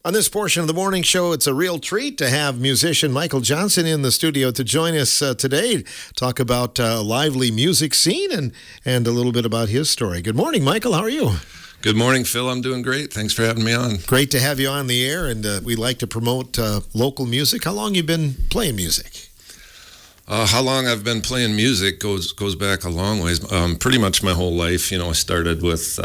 On this portion of the morning show, it's a real treat to have musician Michael Johnson in the studio to join us today, talk about a lively music scene and a little bit about his story. Good morning, Michael. How are you? Good morning, Phil. I'm doing great. Thanks for having me on. Great to have you on the air, and we like to promote local music. How long you been playing music? How long I've been playing music goes back a long ways. Pretty much my whole life. You know, I started with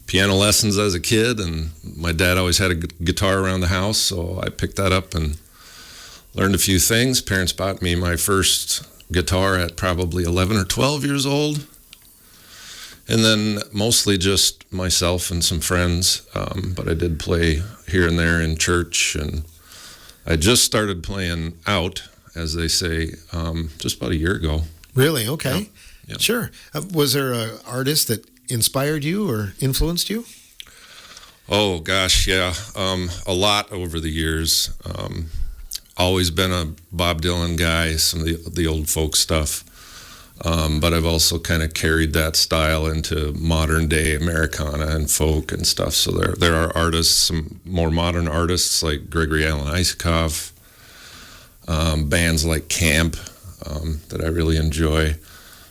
piano lessons as a kid, and my dad always had a guitar around the house, so I picked that up and learned a few things. Parents bought me my first guitar at probably 11 or 12 years old, and then mostly just myself and some friends, but I did play here and there in church, and I just started playing out, as they say, just about a year ago. Really? Okay. Yep. Sure. Was there an artist that inspired you or influenced you? Oh, gosh, yeah. A lot over the years. Always been a Bob Dylan guy, some of the old folk stuff. But I've also kind of carried that style into modern day Americana and folk and stuff. So there are artists, some more modern artists like Gregory Alan Isakov, bands like Camp that I really enjoy.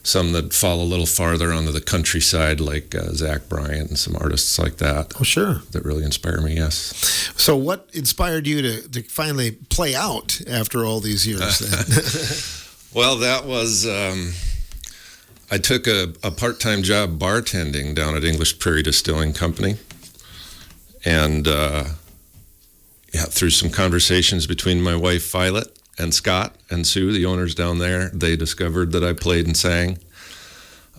Some that fall a little farther onto the countryside, like Zach Bryan and some artists like that. Oh, sure. That really inspire me, yes. So what inspired you to finally play out after all these years then? Well, that was, I took a part-time job bartending down at English Prairie Distilling Company. And through some conversations between my wife, Violet, and Scott and Sue, the owners down there, they discovered that I played and sang.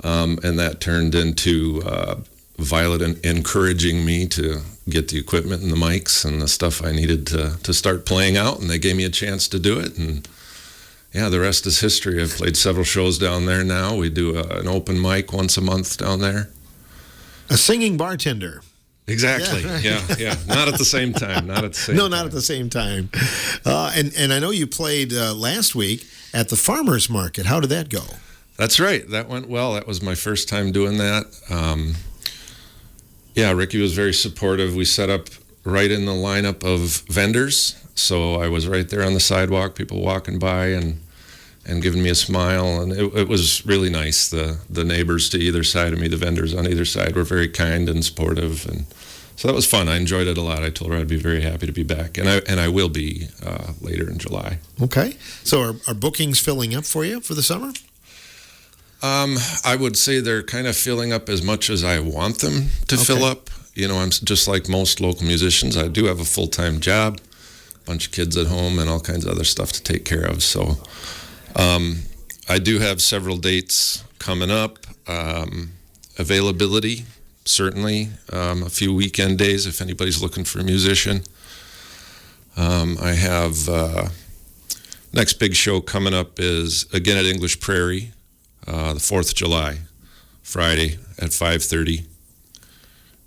And that turned into Violet encouraging me to get the equipment and the mics and the stuff I needed to start playing out. And they gave me a chance to do it. And yeah, the rest is history. I've played several shows down there now. We do an open mic once a month down there. A singing bartender. Exactly. Yeah, right. Yeah. Not at the same time. Not at the same time. Not at the same time. And I know you played last week at the farmers market. How did that go? That's right. That went well. That was my first time doing that. Ricky was very supportive. We set up right in the lineup of vendors. So I was right there on the sidewalk, people walking by and giving me a smile, and it was really nice. The neighbors to either side of me, the vendors on either side, were very kind and supportive, and so that was fun. I enjoyed it a lot. I told her I'd be very happy to be back, and I will be later in July. Okay. So are bookings filling up for you for the summer? I would say they're kind of filling up as much as I want them to fill up. You know, I'm just like most local musicians. I do have a full-time job, a bunch of kids at home, and all kinds of other stuff to take care of, so I do have several dates coming up. Availability, certainly. A few weekend days if anybody's looking for a musician. I have next big show coming up is again at English Prairie, the 4th of July, Friday at 5:30.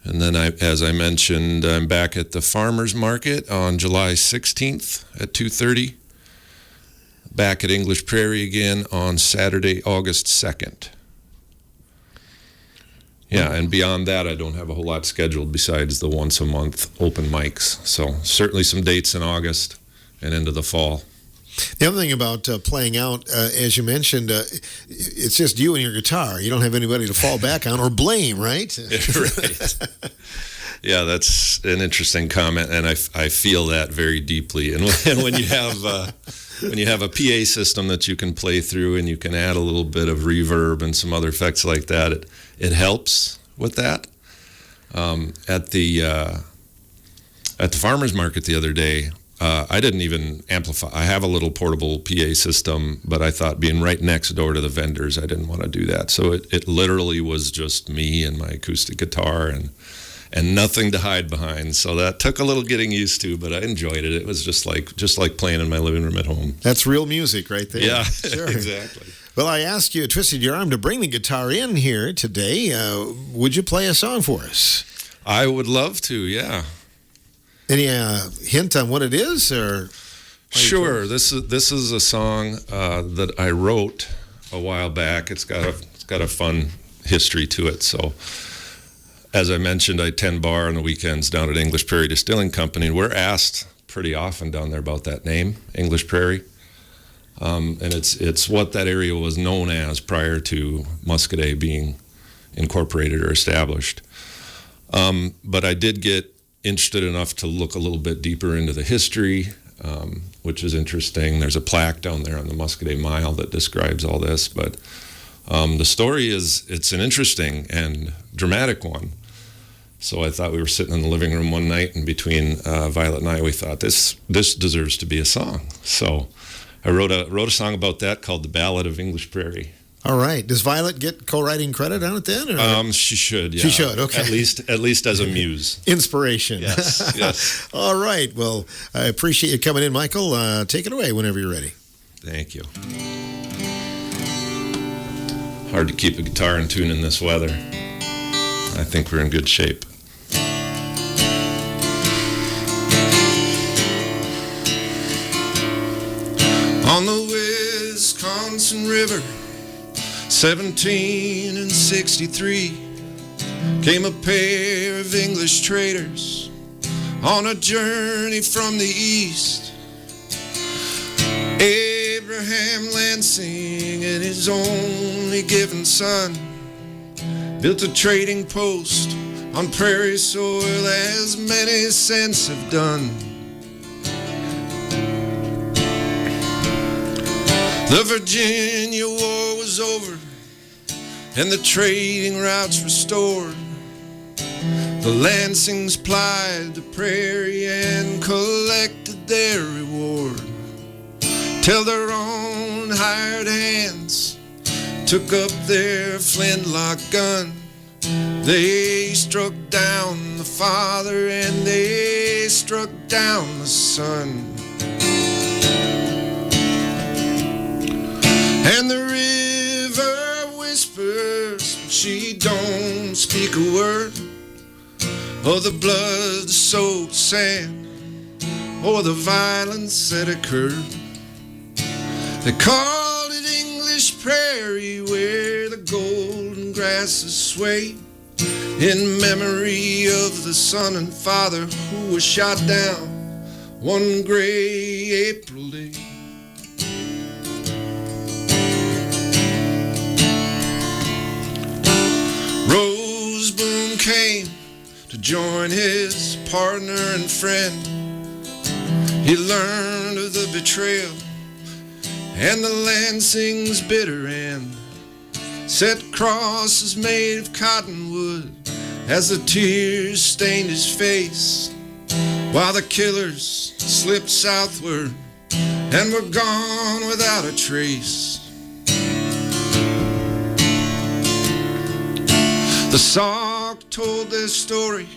And then, as I mentioned, I'm back at the Farmers Market on July 16th at 2:30. Back at English Prairie again on Saturday, August 2nd. Yeah, and beyond that, I don't have a whole lot scheduled besides the once-a-month open mics. So certainly some dates in August and into the fall. The other thing about playing out, as you mentioned, it's just you and your guitar. You don't have anybody to fall back on or blame, right? Right. Yeah, that's an interesting comment, and I feel that very deeply. And when you have a PA system that you can play through and you can add a little bit of reverb and some other effects like that, it helps with that. At the farmers market the other day, I didn't even amplify. I have a little portable PA system, but I thought being right next door to the vendors, I didn't want to do that. So it literally was just me and my acoustic guitar and nothing to hide behind. So that took a little getting used to, but I enjoyed it. It was just like playing in my living room at home. That's real music right there. Yeah, sure. Exactly. Well, I asked you, twisted your arm to bring the guitar in here today. Would you play a song for us? I would love to, yeah. Any hint on what it is, or? Sure. This is a song that I wrote a while back. It's got a fun history to it. So as I mentioned, I tend bar on the weekends down at English Prairie Distilling Company, and we're asked pretty often down there about that name, English Prairie. And it's what that area was known as prior to Muscadet being incorporated or established. But I did get interested enough to look a little bit deeper into the history, which is interesting. There's a plaque down there on the Muscadet Mile that describes all this. But the story it's an interesting and dramatic one. So I thought we were sitting in the living room one night, and between Violet and I, we thought this deserves to be a song. So I wrote a song about that called "The Ballad of English Prairie." All right. Does Violet get co-writing credit on it then? Or? She should. Yeah. She should. Okay. At least as a muse. Inspiration. Yes. Yes. All right. Well, I appreciate you coming in, Michael. Take it away whenever you're ready. Thank you. Hard to keep a guitar in tune in this weather. I think we're in good shape. On the Wisconsin River, 1763, came a pair of English traders on a journey from the east. Abraham Lansing and his only given son built a trading post on prairie soil, as many since have done. The Virginia War was over and the trading routes restored. The Lansings plied the prairie and collected their reward, till their own hired hands took up their flintlock gun. They struck down the father and they struck down the son. And the river whispers, but she don't speak a word of the blood-soaked sand or the violence that occurred. They called it English Prairie, where the golden grasses sway, in memory of the son and father who was shot down one gray April day. Rose Boone came to join his partner and friend. He learned of the betrayal and the Lansing's bitter end. Set crosses made of cottonwood as the tears stained his face, while the killers slipped southward and were gone without a trace. The Sauk told their story,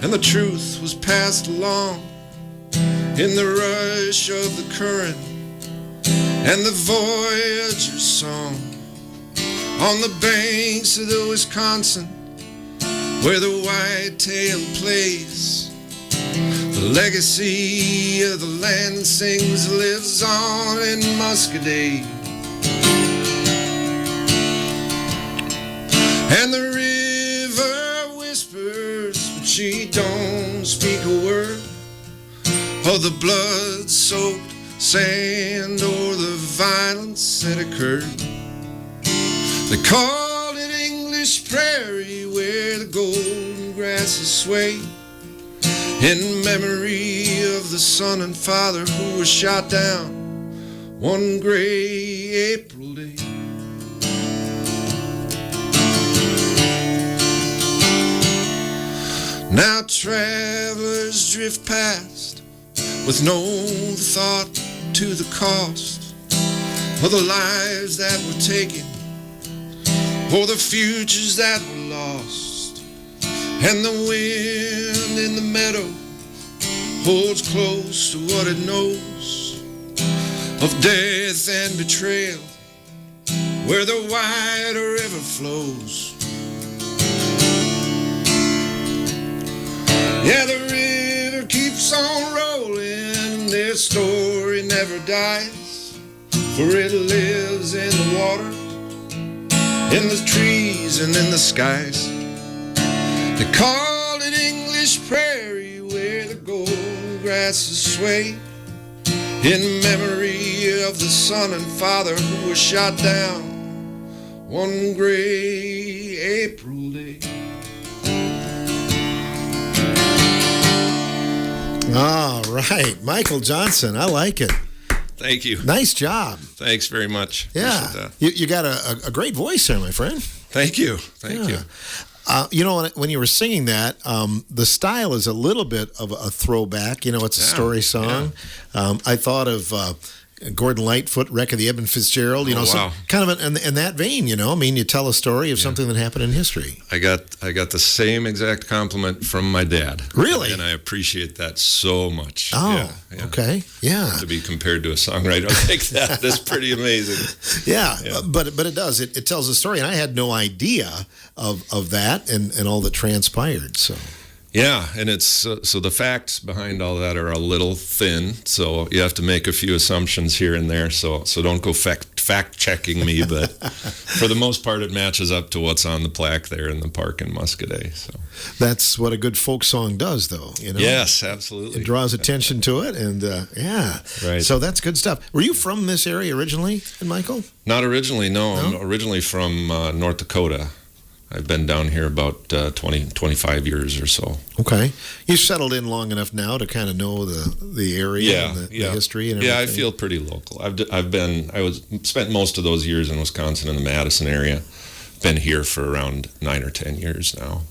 and the truth was passed along in the rush of the current and the voyager's song. On the banks of the Wisconsin, where the whitetail plays, the legacy of the Lansings lives on in Muscadet. And the river whispers, but she don't speak a word of the blood-soaked sand or the violence that occurred. They called it English Prairie, where the golden grasses sway, in memory of the son and father who was shot down one gray April day. Now travelers drift past with no thought to the cost of the lives that were taken or the futures that were lost. And the wind in the meadow holds close to what it knows of death and betrayal, where the wide river flows. Yeah, the river keeps on rolling, their story never dies, for it lives in the water, in the trees and in the skies. They call it English Prairie, where the golden grasses sway, in memory of the son and father who was shot down one gray April day. All right, Michael Johnson, I like it. Thank you. Nice job. Thanks very much. Yeah, you got a great voice there, my friend. Thank you. Thank you. You know, when you were singing that, the style is a little bit of a throwback. You know, it's a story song. Yeah. I thought of Gordon Lightfoot, Wreck of the Edmund Fitzgerald. You know, wow. kind of in that vein. You know, I mean, you tell a story of something that happened in history. I got the same exact compliment from my dad. Really? And I appreciate that so much. Oh, okay. Yeah. To be compared to a songwriter like that is pretty amazing. Yeah. But it does. It tells a story, and I had no idea of that and all that transpired. So. Yeah, and it's so the facts behind all that are a little thin, so you have to make a few assumptions here and there. So don't go fact checking me, but for the most part, it matches up to what's on the plaque there in the park in Muscadet. So that's what a good folk song does, though. You know. Yes, absolutely. It draws attention to it, and Right. So that's good stuff. Were you from this area originally, Michael? Not originally, no. I'm originally from North Dakota. I've been down here about 25 years or so. Okay. You settled in long enough now to kind of know the area and the history and everything? Yeah, I feel pretty local. I spent most of those years in Wisconsin in the Madison area. Been here for around 9 or 10 years now.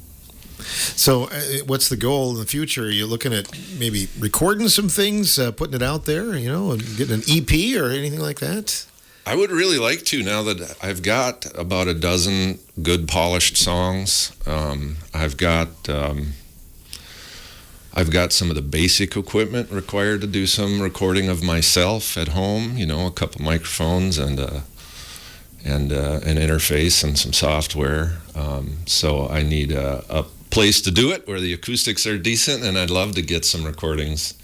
So what's the goal in the future? Are you looking at maybe recording some things, putting it out there, you know, and getting an EP or anything like that? I would really like to, now that I've got about a dozen good polished songs. I've got some of the basic equipment required to do some recording of myself at home. You know, a couple microphones and an interface and some software. So I need a place to do it where the acoustics are decent, and I'd love to get some recordings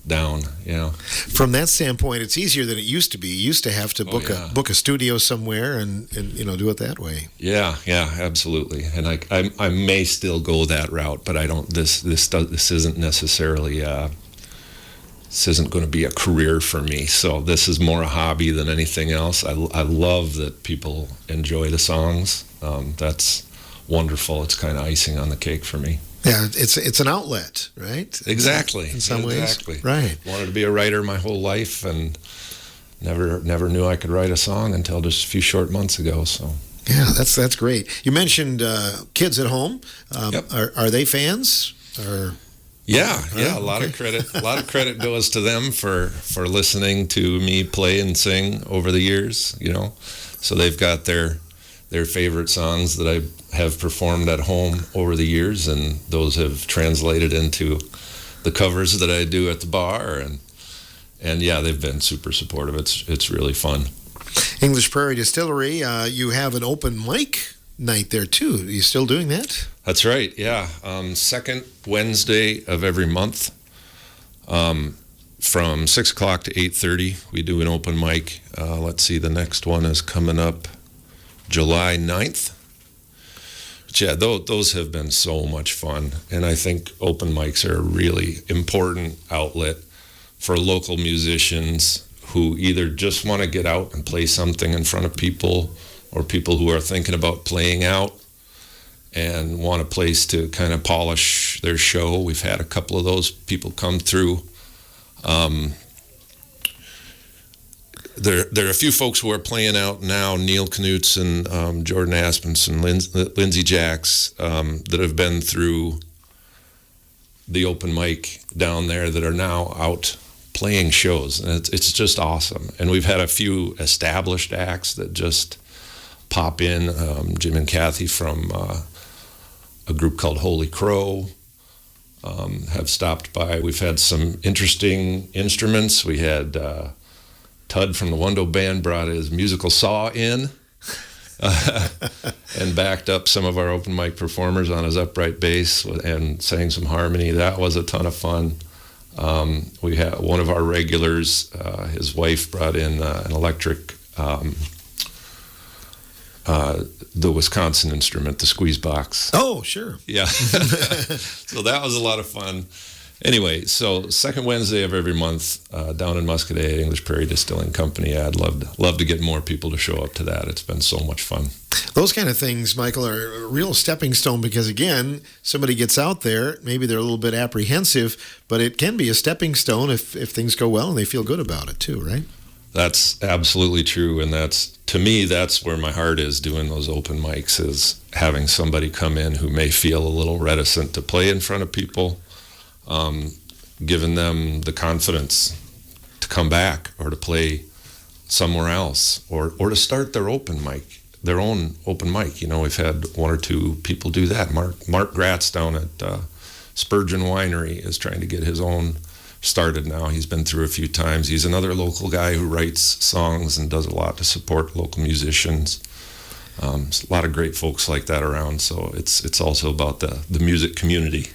down, you know. From that standpoint, it's easier than it used to be. You used to have to book a studio somewhere and you know, do it that way. Yeah, absolutely. And I may still go that route, but I don't. This isn't necessarily. This isn't going to be a career for me. So this is more a hobby than anything else. I love that people enjoy the songs. That's wonderful. It's kind of icing on the cake for me. Yeah, it's an outlet, right? Exactly. In some ways, right? Wanted to be a writer my whole life, and never knew I could write a song until just a few short months ago. So yeah, that's great. You mentioned kids at home. Yep. Are they fans? Or yeah. A lot of credit goes to them for listening to me play and sing over the years. You know, so they've got their favorite songs that I have performed at home over the years, and those have translated into the covers that I do at the bar, and yeah, they've been super supportive. It's really fun. English Prairie Distillery, you have an open mic night there too. Are you still doing that? That's right. Yeah, second Wednesday of every month, from 6 o'clock to 8:30, we do an open mic. Let's see, the next one is coming up July 9th. But yeah, those have been so much fun. And I think open mics are a really important outlet for local musicians who either just want to get out and play something in front of people, or people who are thinking about playing out and want a place to kind of polish their show. We've had a couple of those people come through. There are a few folks who are playing out now, Neil Knutson, Jordan Aspenson, Lindsey Jacks, that have been through the open mic down there that are now out playing shows. And it's just awesome. And we've had a few established acts that just pop in. Jim and Kathy from a group called Holy Crow have stopped by. We've had some interesting instruments. We had Tud from the Wando Band brought his musical saw in and backed up some of our open mic performers on his upright bass and sang some harmony. That was a ton of fun. We had one of our regulars, his wife brought in an electric the Wisconsin instrument, the squeeze box. Oh, sure. Yeah. So that was a lot of fun. Anyway, so second Wednesday of every month down in Muscadet, English Prairie Distilling Company. I'd love to get more people to show up to that. It's been so much fun. Those kind of things, Michael, are a real stepping stone because, again, somebody gets out there, maybe they're a little bit apprehensive, but it can be a stepping stone if things go well and they feel good about it too, right? That's absolutely true, and to me, that's where my heart is doing those open mics, is having somebody come in who may feel a little reticent to play in front of people, giving them the confidence to come back or to play somewhere else or to start their own open mic. You know, we've had one or two people do that. Mark Gratz down at Spurgeon Winery is trying to get his own started now. He's been through a few times. He's another local guy who writes songs and does a lot to support local musicians. There's a lot of great folks like that around, so it's also about the music community.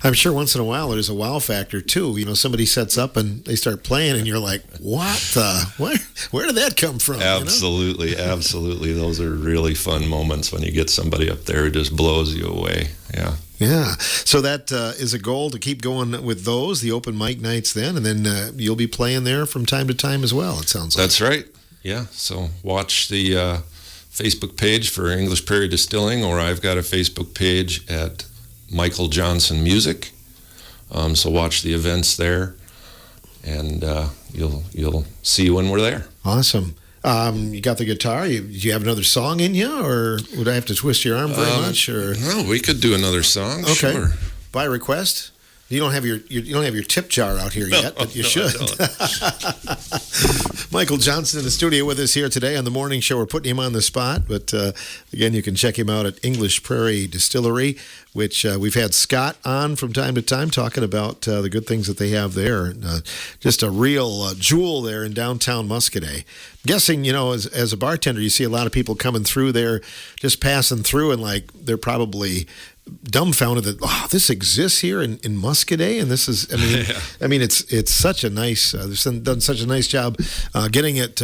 I'm sure once in a while there's a wow factor too. You know, somebody sets up and they start playing and you're like, where did that come from? Absolutely, you know? Absolutely. Those are really fun moments when you get somebody up there who just blows you away. Yeah. Yeah. So that is a goal to keep going with those, the open mic nights then, and then you'll be playing there from time to time as well, it sounds like. That's right. Yeah. So watch the Facebook page for English Prairie Distilling, or I've got a Facebook page at Michael Johnson Music. So watch the events there, and you'll see when we're there. Awesome. You got the guitar. Do you have another song in you, or would I have to twist your arm very much? Or no, we could do another song. Okay. Sure. By request. You don't have your tip jar out here yet, but you should. Michael Johnson in the studio with us here today on the morning show. We're putting him on the spot, but again, you can check him out at English Prairie Distillery, which we've had Scott on from time to time talking about the good things that they have there. Just a real jewel there in downtown Muscadet. Guessing, you know, as a bartender, you see a lot of people coming through there, just passing through, and like they're probably dumbfounded that this exists here in Muscadet, and this is I mean it's such a nice they've done such a nice job getting it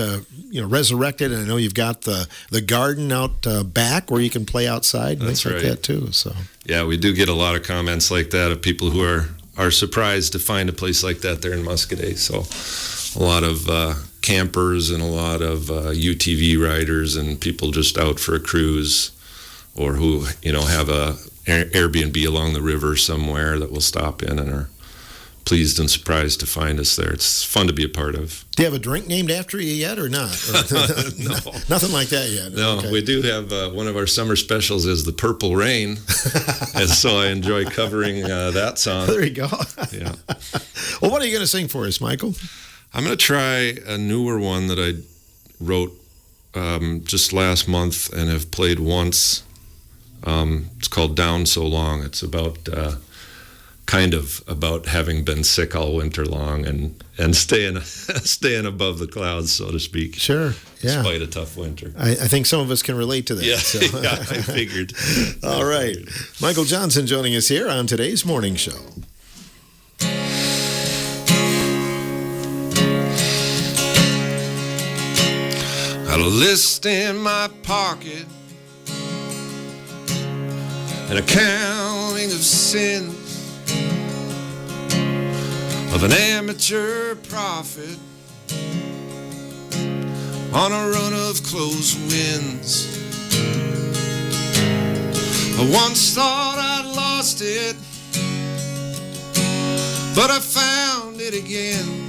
resurrected, and I know you've got the garden out back where you can play outside and That's things like right. that too. So yeah, we do get a lot of comments like that of people who are surprised to find a place like that there in Muscadet. So a lot of campers and a lot of UTV riders and people just out for a cruise, or who have a Airbnb along the river somewhere that will stop in and are pleased and surprised to find us there. It's fun to be a part of. Do you have a drink named after you yet, or not? No. Nothing like that yet. No, okay. We do have one of our summer specials is the Purple Rain, and so I enjoy covering that song. There you go. Yeah. Well, what are you going to sing for us, Michael? I'm going to try a newer one that I wrote just last month and have played once. It's called Down So Long. It's about about having been sick all winter long and staying above the clouds, so to speak. Sure, yeah. Despite a tough winter. I think some of us can relate to that. Yeah, so. yeah, I figured. All right. Michael Johnson joining us here on today's morning show. Got a list in my pocket, an accounting of sins of an amateur prophet on a run of close winds. I once thought I'd lost it, but I found it again.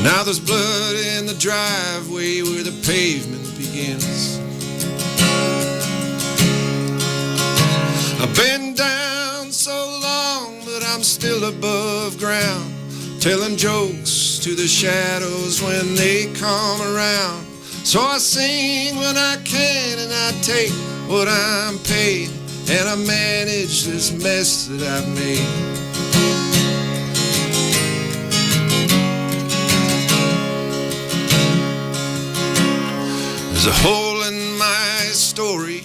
Now there's blood in the driveway where the pavement begins. I've been down so long, but I'm still above ground, telling jokes to the shadows when they come around. So I sing when I can, and I take what I'm paid, and I manage this mess that I've made. There's a hole in my story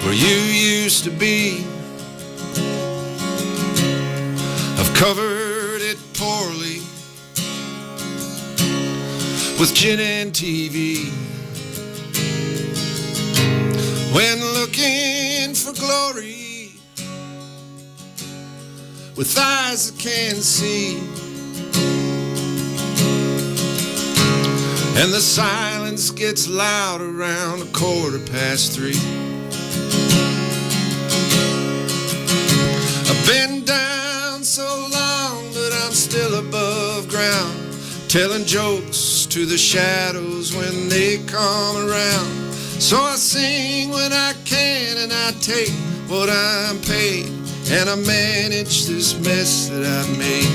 where you used to be. I've covered it poorly, with gin and TV. When looking for glory with eyes that can't see, and the silence gets loud around 3:15. I've been down so long, but I'm still above ground, telling jokes to the shadows when they come around. So I sing when I can, and I take what I'm paid, and I manage this mess that I've made.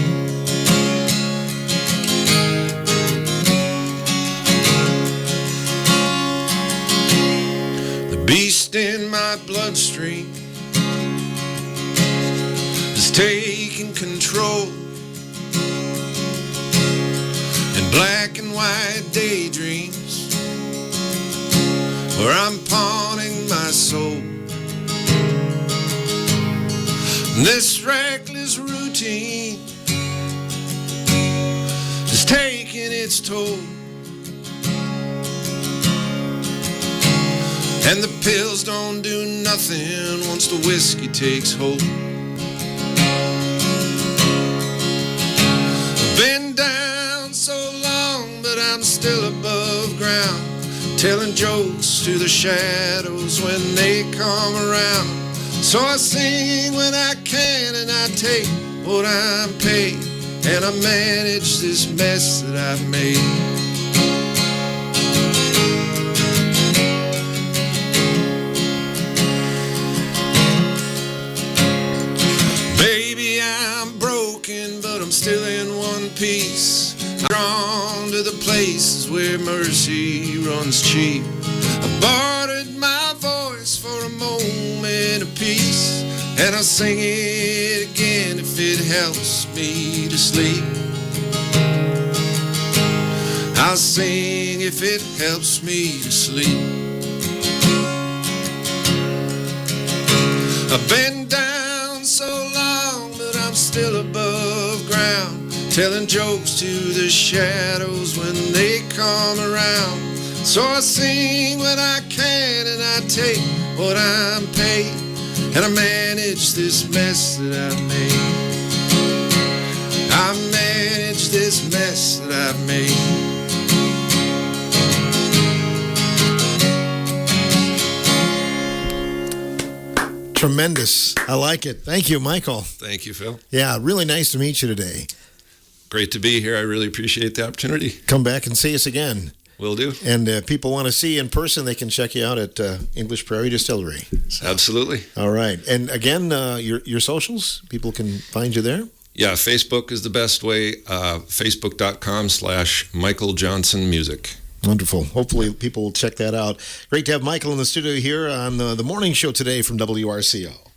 The beast in my bloodstream is taking control, in black and white daydreams where I'm pawning my soul. This reckless routine is taking its toll, and the pills don't do nothing once the whiskey takes hold. I've been down so long, but I'm still above ground, telling jokes to the shadows when they come around. So I sing when I can, and I take what I'm paid, and I manage this mess that I've made. Baby, I'm broken, but I'm still in one piece. I'm drawn to the places where mercy runs cheap. I bartered my voice for a moment of peace, and I'll sing it again if it helps me to sleep. I'll sing if it helps me to sleep. I've been down so long, but I'm still above ground, telling jokes to the shadows when they come around. So I sing when I can, and I take what I'm paid, and I manage this mess that I've made. I manage this mess that I've made. Tremendous. I like it. Thank you, Michael. Thank you, Phil. Yeah, really nice to meet you today. Great to be here. I really appreciate the opportunity. Come back and see us again. Will do. And people want to see you in person, they can check you out at English Prairie Distillery. Absolutely. All right. And again, your socials, people can find you there? Yeah, Facebook is the best way. Facebook.com/Michael Johnson Music. Wonderful. Hopefully people will check that out. Great to have Michael in the studio here on the morning show today from WRCO.